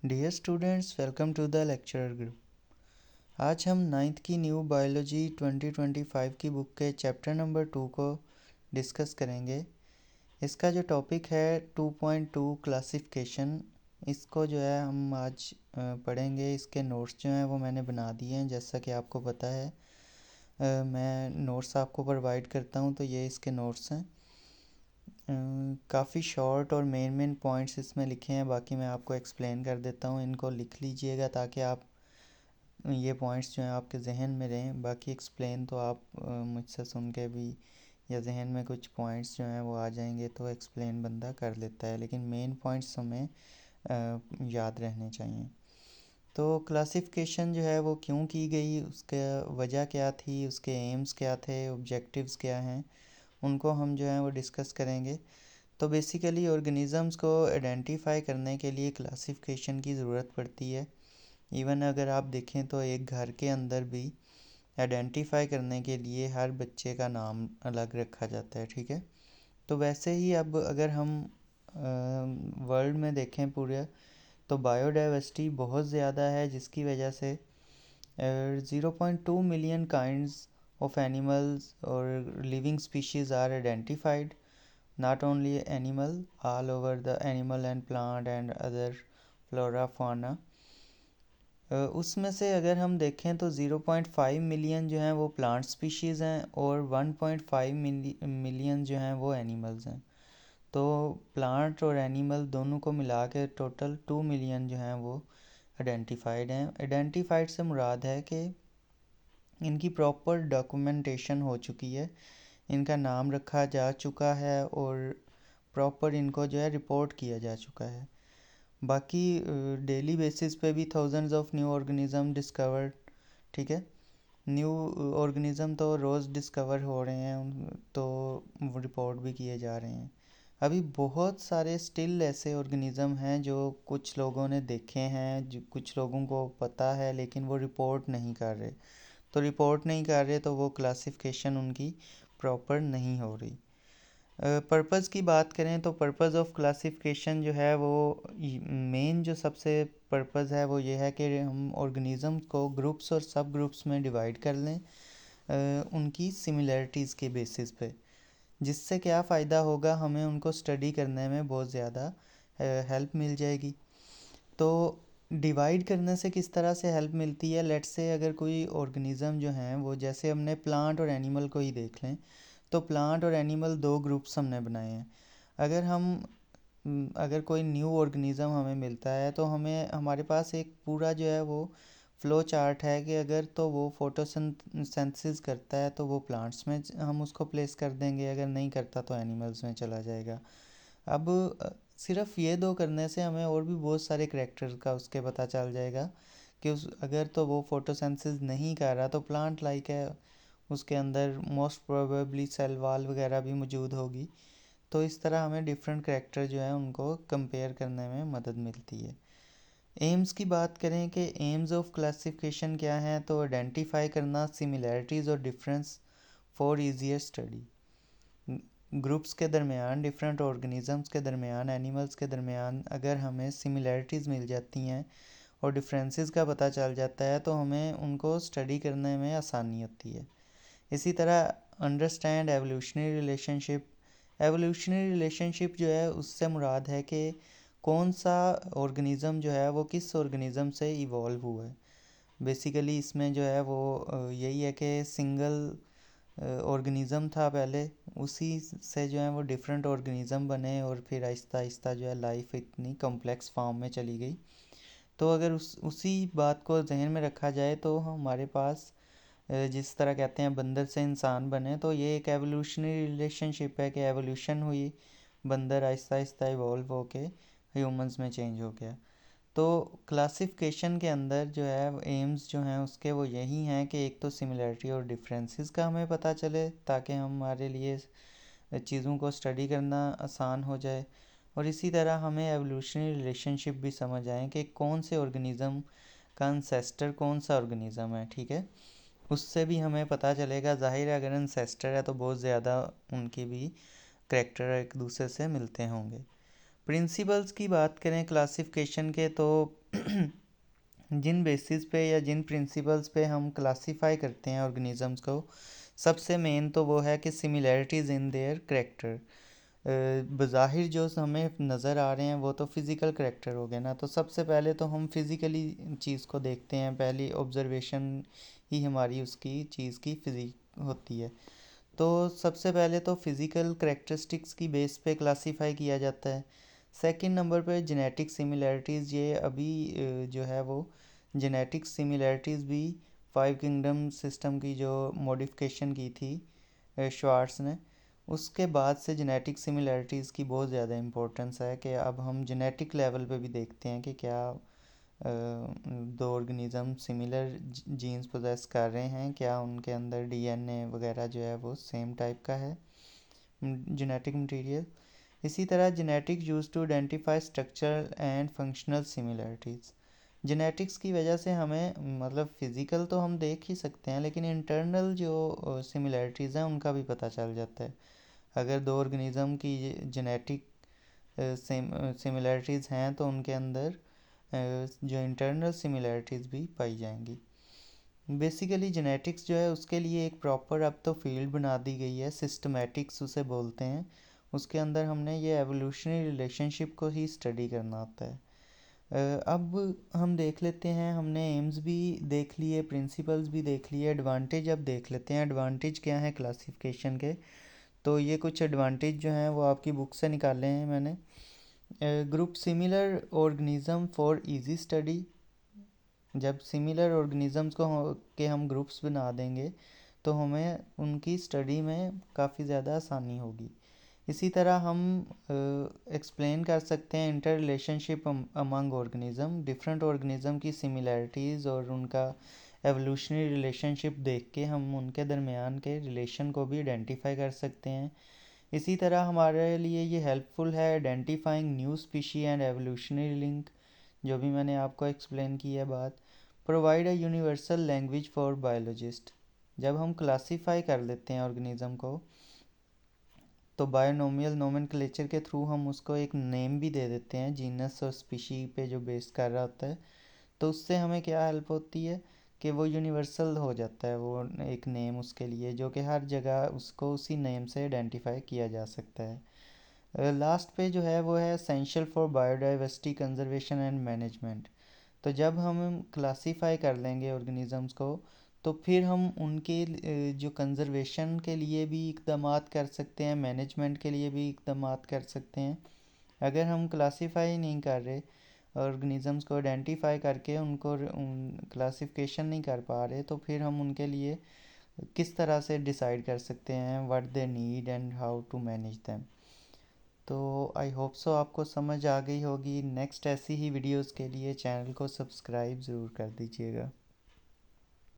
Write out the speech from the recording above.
Dear students, welcome to the lecturer group. आज हम ninth की न्यू बायोलॉजी 2025 की बुक के चैप्टर नंबर 2 को डिस्कस करेंगे। इसका जो टॉपिक है 2.2 क्लासिफिकेशन, इसको जो है हम आज पढ़ेंगे। इसके नोट्स जो हैं वो मैंने बना दिए हैं, जैसा कि आपको पता है। मैं नोट्स आपको प्रोवाइड करता हूँ, तो ये इसके नोट्स हैं। काफ़ी शॉर्ट और मेन पॉइंट्स इसमें लिखे हैं, बाकी मैं आपको एक्सप्लेन कर देता हूँ। इनको लिख लीजिएगा ताकि आप ये पॉइंट्स जो हैं आपके जहन में रहें। बाकी एक्सप्लेन तो आप मुझसे सुन के भी या जहन में कुछ पॉइंट्स जो हैं वो आ जाएंगे तो एक्सप्लेन बंदा कर लेता है, लेकिन मेन पॉइंट्स हमें याद रहने चाहिए। तो क्लासिफिकेशन जो है वो क्यों की गई, उसका वजह क्या थी, उसके एम्स क्या थे, ऑब्जेक्टिव्स क्या हैं, उनको हम जो है वो डिस्कस करेंगे। तो बेसिकली ऑर्गेनिज़म्स को आइडेंटिफाई करने के लिए क्लासिफिकेशन की ज़रूरत पड़ती है। इवन अगर आप देखें तो एक घर के अंदर भी आइडेंटिफाई करने के लिए हर बच्चे का नाम अलग रखा जाता है, ठीक है। तो वैसे ही अब अगर हम वर्ल्ड में देखें पूरे, तो बायोडाइवर्सिटी बहुत ज़्यादा है, जिसकी वजह से 0.2 मिलियन काइंड्स ऑफ एनिमल्स और living species are identified. not only animal, all over the animal and plant and other flora fauna। उसमें से अगर हम देखें तो 0.5 मिलियन जो हैं वो प्लांट स्पीशीज़ हैं और 1.5 मिलियन जो हैं वो एनिमल्स हैं। तो प्लांट और एनिमल दोनों को मिला के टोटल 2 मिलियन जो हैं वो आइडेंटिफाइड हैं। आइडेंटिफाइड से मुराद है कि इनकी प्रॉपर डॉक्यूमेंटेशन हो चुकी है, इनका नाम रखा जा चुका है और प्रॉपर इनको जो है रिपोर्ट किया जा चुका है। बाकी डेली बेसिस पे भी thousands of new organism discovered, ठीक है। न्यू ऑर्गेनिज़म तो रोज़ डिस्कवर हो रहे हैं, तो रिपोर्ट भी किए जा रहे हैं। अभी बहुत सारे स्टिल ऐसे ऑर्गेनिज़म हैं जो कुछ लोगों ने देखे हैं, जो कुछ लोगों को पता है, लेकिन वो रिपोर्ट नहीं कर रहे। तो रिपोर्ट नहीं कर रहे तो वो क्लासिफिकेशन उनकी प्रॉपर नहीं हो रही। पर्पज़ की बात करें तो पर्पज़ ऑफ क्लासिफिकेशन जो है वो मेन जो सबसे पर्पज़ है वो ये है कि हम ऑर्गेनिज़म को ग्रुप्स और सब ग्रुप्स में डिवाइड कर लें उनकी सिमिलैरिटीज़ के बेसिस पे। जिससे क्या फ़ायदा होगा, हमें उनको स्टडी करने में बहुत ज़्यादा हेल्प मिल जाएगी। तो डिवाइड करने से किस तरह से हेल्प मिलती है, लेट्स से अगर कोई ऑर्गेनिज़म जो हैं वो, जैसे हमने प्लांट और एनिमल को ही देख लें, तो प्लांट और एनिमल दो ग्रुप्स हमने बनाए हैं। अगर कोई न्यू ऑर्गेनिज़म हमें मिलता है तो हमें हमारे पास एक पूरा जो है वो फ़्लो चार्ट है कि अगर तो वो फोटोसिंथेसिस करता है तो वो प्लांट्स में हम उसको प्लेस कर देंगे, अगर नहीं करता तो एनिमल्स में चला जाएगा। अब सिर्फ ये दो करने से हमें और भी बहुत सारे करैक्टर्स का उसके पता चल जाएगा कि उस अगर तो वो फोटोसिंथेसिस नहीं कर रहा तो प्लांट लाइक है, उसके अंदर मोस्ट प्रोबेबली सेल वाल वगैरह भी मौजूद होगी। तो इस तरह हमें डिफरेंट करैक्टर जो है उनको कंपेयर करने में मदद मिलती है। एम्स की बात करें कि एम्स ऑफ क्लासिफिकेशन क्या हैं, तो आइडेंटिफाई करना सिमिलैरिटीज़ और difference for easier study. Groups के दरमियान, डिफरेंट ऑर्गेनिज़म्स के दरमियान, एनिमल्स के दरमियान अगर हमें सिमिलैरिटीज़ मिल जाती हैं और डिफरेंसेस का पता चल जाता है तो हमें उनको स्टडी करने में आसानी होती है। इसी तरह understand evolutionary relationship. Evolutionary relationship जो है उससे मुराद है कि कौन सा ऑर्गेनिज़म जो है वो किस ऑर्गेनिज़म से इवॉल्व हुआ है। बेसिकली इसमें जो है वो यही है कि सिंगल ऑर्गेनिज़म था पहले, उसी से जो है वो डिफरेंट ऑर्गेनिज़म बने और फिर आहिस्ता आहिस्ता जो है लाइफ इतनी कॉम्प्लेक्स फॉर्म में चली गई। तो अगर उसी बात को जहन में रखा जाए तो हमारे पास जिस तरह कहते हैं बंदर से इंसान बने, तो ये एक एवोल्यूशनरी रिलेशनशिप है कि एवोल्यूशन हुई, बंदर आहिस्ता आहिस्ता इवॉल्व होके ह्यूमंस में चेंज हो गया। तो क्लासिफिकेशन के अंदर जो है एम्स जो हैं उसके वो यही हैं कि एक तो सिमिलैरिटी और डिफरेंसेस का हमें पता चले ताकि हमारे लिए चीज़ों को स्टडी करना आसान हो जाए, और इसी तरह हमें एवोल्यूशनरी रिलेशनशिप भी समझ आए कि कौन से ऑर्गेनिज़म का अनसेस्टर कौन सा ऑर्गेनिज़म है, ठीक है। उससे भी हमें पता चलेगा। ज़ाहिर है अगर अनसेस्टर है तो बहुत ज़्यादा उनकी भी करैक्टर एक दूसरे से मिलते होंगे। प्रिंसिपल्स की बात करें क्लासिफिकेशन के, तो जिन बेसिस पे या जिन प्रिंसिपल्स पे हम क्लासीफाई करते हैं ऑर्गेनिज़म्स को, सबसे मेन तो वो है कि सिमिलैरिटीज़ इन देयर करेक्टर। बज़ाहिर जो हमें नज़र आ रहे हैं वो तो फिज़िकल करेक्टर हो गए ना, तो सबसे पहले तो हम फिज़िकली चीज़ को देखते हैं, पहली ऑब्जर्वेशन ही हमारी उसकी चीज़ की फिज़िक होती है। तो सबसे पहले तो फिज़िकल करेक्टरिस्टिक्स की बेस पे क्लासीफाई किया जाता है। सेकंड नंबर पे जेनेटिक सिमिलैरिटीज़, ये अभी जो है वो जेनेटिक सिमिलैरिटीज़ भी फाइव किंगडम सिस्टम की जो मॉडिफिकेशन की थी श्वार्ट्ज़ ने, उसके बाद से जेनेटिक सिमिलैरिटीज़ की बहुत ज़्यादा इम्पोर्टेंस है कि अब हम जेनेटिक लेवल पे भी देखते हैं कि क्या दो ऑर्गेनिज़म सिमिलर जीन्स पोजेस कर रहे हैं, क्या उनके अंदर डीएनए वगैरह जो है वो सेम टाइप का है जेनेटिक मटेरियल। इसी तरह genetics use to identify structural and functional similarities. Genetics की वजह से हमें मतलब फ़िज़िकल तो हम देख ही सकते हैं, लेकिन इंटरनल जो सिमिलरिटीज़ हैं उनका भी पता चल जाता है। अगर दो ऑर्गेनिज़म की जेनेटिक सिमिलरिटीज़ हैं तो उनके अंदर जो इंटरनल सिमिलरिटीज़ भी पाई जाएंगी। बेसिकली जेनेटिक्स जो है उसके लिए एक प्रॉपर अब तो फील्ड बना दी गई है, सिस्टमैटिक्स उसे बोलते हैं। उसके अंदर हमने ये एवोल्यूशनरी रिलेशनशिप को ही स्टडी करना होता है। अब हम देख लेते हैं, हमने एम्स भी देख लिए, प्रिंसिपल्स भी देख लिए, एडवांटेज अब देख लेते हैं। एडवांटेज क्या है क्लासिफिकेशन के, तो ये कुछ एडवांटेज जो हैं वो आपकी बुक से निकाले हैं मैंने। Group similar organism for easy study. जब सिमिलर ऑर्गेनिज़म्स के हम ग्रुप्स बना देंगे तो हमें उनकी स्टडी में काफ़ी ज़्यादा आसानी होगी। इसी तरह हम एक्सप्लेन कर सकते हैं inter relationship among organism, different organism की सिमिलैरिटीज़ और उनका एवोल्यूशनरी रिलेशनशिप देख के हम उनके दरमियान के रिलेशन को भी आइडेंटिफाई कर सकते हैं। इसी तरह हमारे लिए ये हेल्पफुल है identifying new species and evolutionary link, जो भी मैंने आपको एक्सप्लेन की है बात। Provide a universal language for biologist. जब हम क्लासीफाई कर लेते हैं ऑर्गेनिज़म को तो बायोनोमियल नोमेनक्लेचर के थ्रू हम उसको एक नेम भी दे देते हैं, जीनस और स्पीशी पे जो बेस कर रहा होता है। तो उससे हमें क्या हेल्प होती है कि वो यूनिवर्सल हो जाता है वो एक नेम उसके लिए, जो कि हर जगह उसको उसी नेम से आइडेंटिफाई किया जा सकता है। लास्ट पे जो है वो है essential for biodiversity conservation and management. तो जब हम क्लासीफाई कर लेंगे ऑर्गेनिज़म्स को तो फिर हम उनके जो कंजर्वेशन के लिए भी इक़दामात कर सकते हैं, मैनेजमेंट के लिए भी इक़दामात कर सकते हैं। अगर हम क्लासीफाई नहीं कर रहे, ऑर्गेनिज़म्स को आइडेंटिफाई करके उनको क्लासिफिकेशन नहीं कर पा रहे, तो फिर हम उनके लिए किस तरह से डिसाइड कर सकते हैं what they need and how to manage them. तो आई होप सो आपको समझ आ गई होगी। नेक्स्ट ऐसी ही वीडियोस के लिए चैनल को सब्सक्राइब ज़रूर कर दीजिएगा।